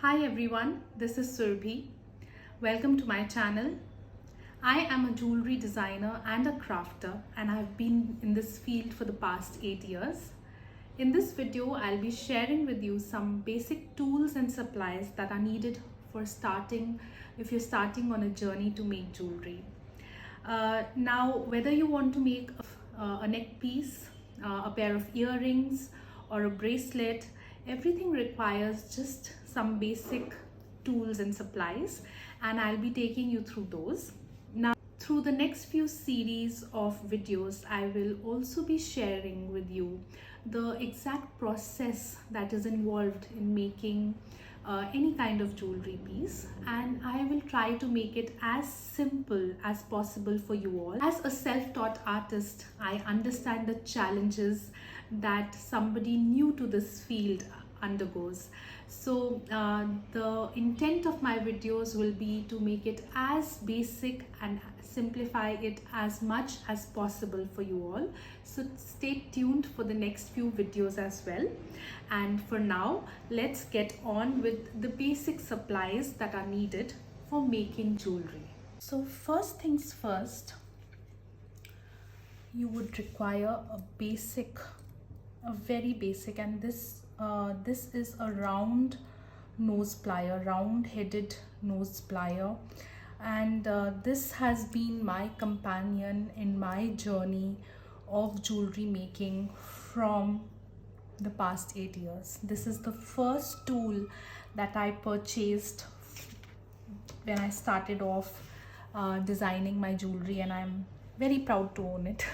Hi everyone, this is Surbhi. Welcome to my channel. I am a jewelry designer and a crafter, and I have been in this field for the past 8 years. In this video, I'll be sharing with you some basic tools and supplies that are needed for starting if you're starting on a journey to make jewelry. Now, whether you want to make a neck piece, a pair of earrings, or a bracelet, everything requires just some basic tools and supplies, and I'll be taking you through those. Now, through the next few series of videos, I will also be sharing with you the exact process that is involved in making any kind of jewelry piece, and I will try to make it as simple as possible for you all. As a self-taught artist, I understand the challenges that somebody new to this field undergoes. So the intent of my videos will be to make it as basic and simplify it as much as possible for you all. So stay tuned for the next few videos as well. And for now, let's get on with the basic supplies that are needed for making jewelry. So first things first, you would require a very basic, and this is a round nose plier, round-headed nose plier, and this has been my companion in my journey of jewelry making from the past 8 years. This is the first tool that I purchased when I started off designing my jewelry, and I'm very proud to own it.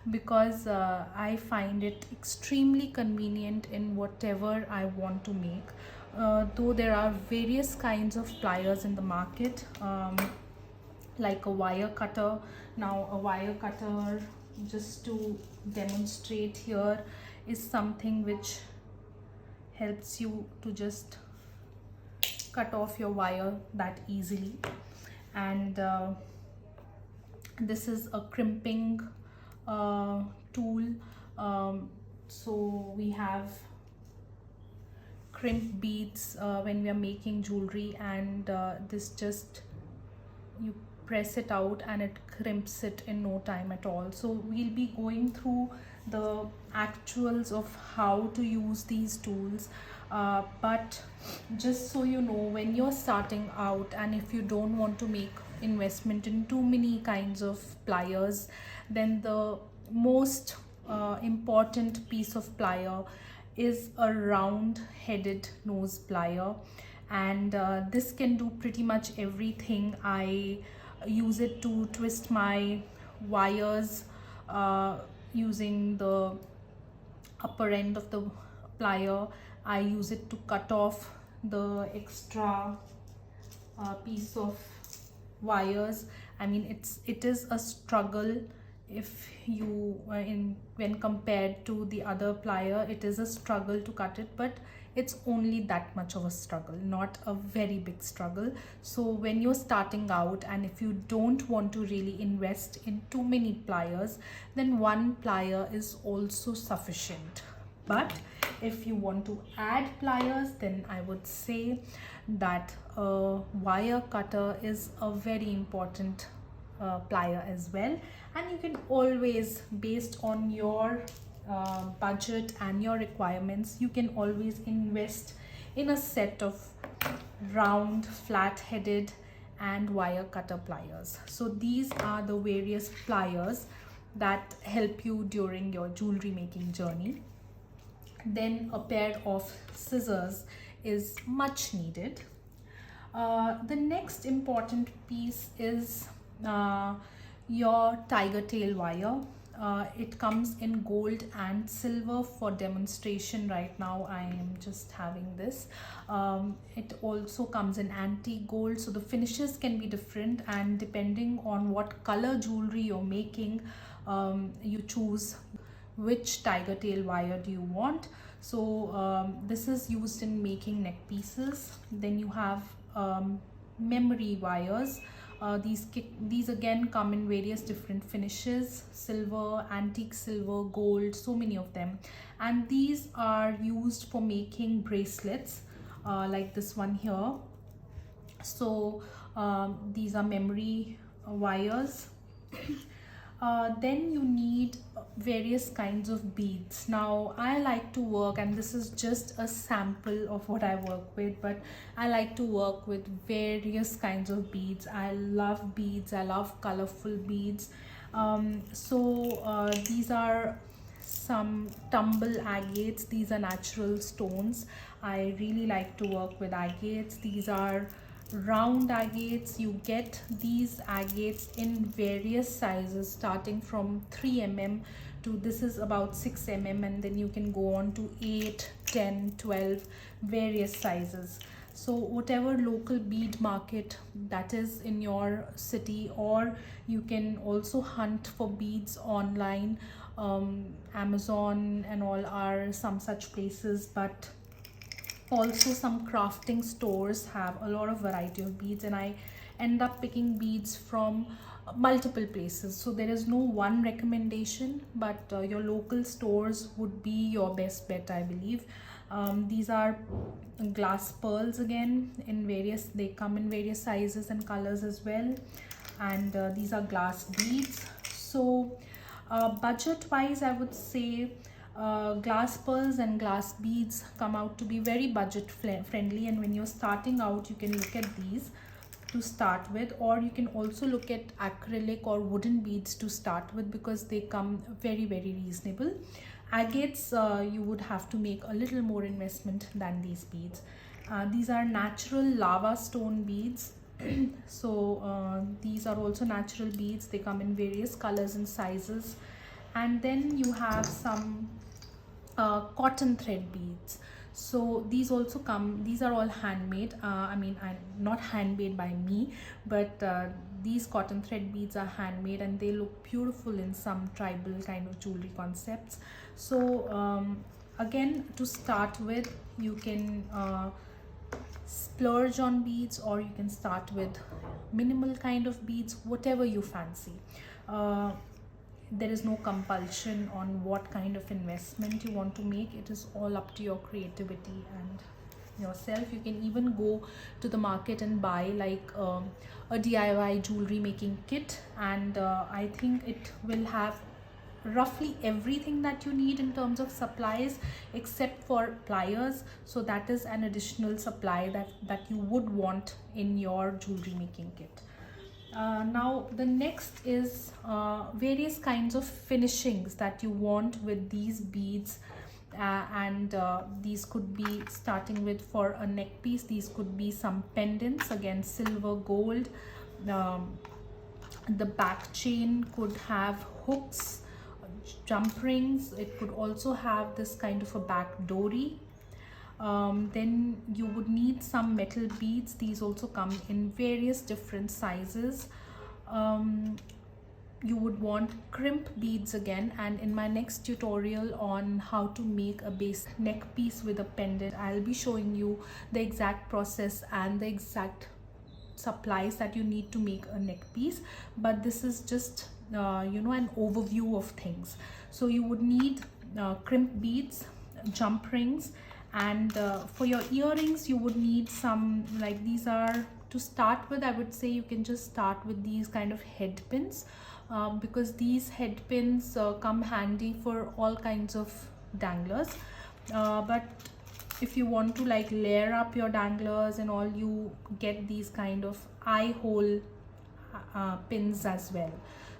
Because I find it extremely convenient in whatever I want to make. Though there are various kinds of pliers in the market, like a wire cutter. Now a wire cutter, just to demonstrate here, is something which helps you to just cut off your wire that easily. And this is a crimping tool. So we have crimp beads when we are making jewelry, and this just, you press it out and it crimps it in no time at all. So we'll be going through the actuals of how to use these tools, but just so you know, when you're starting out and if you don't want to make investment in too many kinds of pliers, then the most important piece of plier is a round-headed nose plier, and this can do pretty much everything. I use it to twist my wires using the upper end of the plier. I use it to cut off the extra piece of wires. I mean, it is a struggle. If you when compared to the other plier, it is a struggle to cut it, but it's only that much of a struggle, not a very big struggle. So when you're starting out, and if you don't want to really invest in too many pliers, then one plier is also sufficient. But if you want to add pliers, then I would say that a wire cutter is a very important plier as well. And you can always, based on your budget and your requirements, you can always invest in a set of round, flat-headed and wire cutter pliers. So these are the various pliers that help you during your jewelry making journey. Then a pair of scissors is much needed. The next important piece is your tiger tail wire. It comes in gold and silver. For demonstration right now, I am just having this. It also comes in antique gold, so the finishes can be different, and depending on what color jewelry you're making, you choose which tiger tail wire do you want. So this is used in making neck pieces. Then you have memory wires. These again come in various different finishes: silver, antique silver, gold, so many of them. And these are used for making bracelets. like this one here. So these are memory wires. Then you need various kinds of beads. Now I like to work, and this is just a sample of what I work with, but I like to work with various kinds of beads. I love beads, I love colorful beads. These are some tumble agates. These are natural stones. I really like to work with agates. These are round agates. You get these agates in various sizes, starting from 3 mm to this is about 6 mm, and then you can go on to 8, 10, 12, various sizes. So whatever local bead market that is in your city, or you can also hunt for beads online. Amazon and all are some such places, but also some crafting stores have a lot of variety of beads, and I end up picking beads from multiple places. So there is no one recommendation, but your local stores would be your best bet, I believe. These are glass pearls again, in various, they come in various sizes and colors as well. And these are glass beads. So budget wise, I would say glass pearls and glass beads come out to be very budget friendly, and when you're starting out, you can look at these to start with, or you can also look at acrylic or wooden beads to start with, because they come very reasonable. Agates, you would have to make a little more investment than these beads. These are natural lava stone beads. So these are also natural beads. They come in various colors and sizes. And then you have some cotton thread beads. So these also come, these are all handmade. Not handmade by me, but these cotton thread beads are handmade, and they look beautiful in some tribal kind of jewelry concepts. So again, to start with, you can splurge on beads, or you can start with minimal kind of beads, whatever you fancy. There is no compulsion on what kind of investment you want to make. It is all up to your creativity and yourself. You can even go to the market and buy like a DIY jewelry making kit, and I think it will have roughly everything that you need in terms of supplies, except for pliers. So that is an additional supply that you would want in your jewelry making kit. Now the next is various kinds of finishings that you want with these beads, and these could be, starting with, for a neck piece, these could be some pendants, again silver, gold. The back chain could have hooks, jump rings. It could also have this kind of a back dory. Then you would need some metal beads. These also come in various different sizes. You would want crimp beads again, and in my next tutorial on how to make a base neck piece with a pendant, I'll be showing you the exact process and the exact supplies that you need to make a neck piece, but this is just an overview of things. So you would need crimp beads, jump rings, and for your earrings you would need some, like, these are, to start with, I would say you can just start with these kind of head pins, because these head pins come handy for all kinds of danglers. But if you want to like layer up your danglers and all, you get these kind of eye hole pins as well.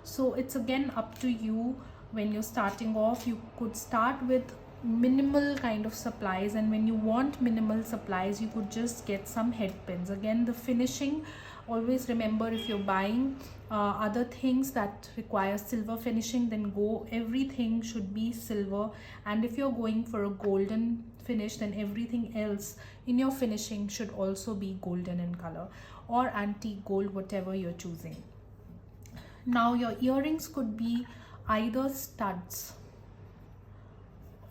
So it's again up to you. When you're starting off, you could start with minimal kind of supplies, and when you want minimal supplies, you could just get some head pins. Again, the finishing, always remember, if you're buying other things that require silver finishing, then everything should be silver, and if you're going for a golden finish, then everything else in your finishing should also be golden in color, or antique gold, whatever you're choosing. Now your earrings could be either studs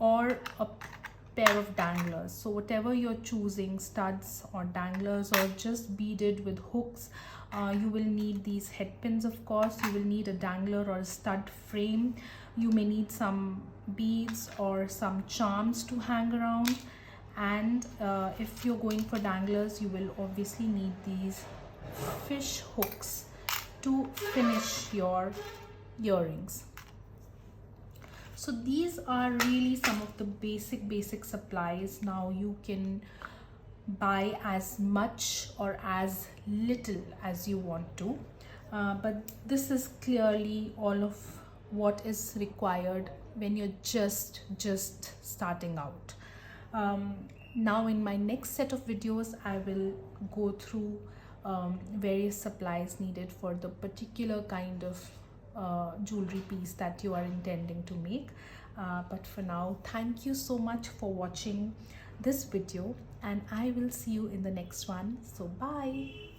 or a pair of danglers. So whatever you're choosing, studs or danglers or just beaded with hooks, you will need these head pins, of course. You will need a dangler or a stud frame. You may need some beads or some charms to hang around, And if you're going for danglers, you will obviously need these fish hooks to finish your earrings. So these are really some of the basic supplies. Now you can buy as much or as little as you want to, but this is clearly all of what is required when you're just starting out. Now in my next set of videos, I will go through various supplies needed for the particular kind of jewelry piece that you are intending to make. But for now, thank you so much for watching this video, and I will see you in the next one. So bye.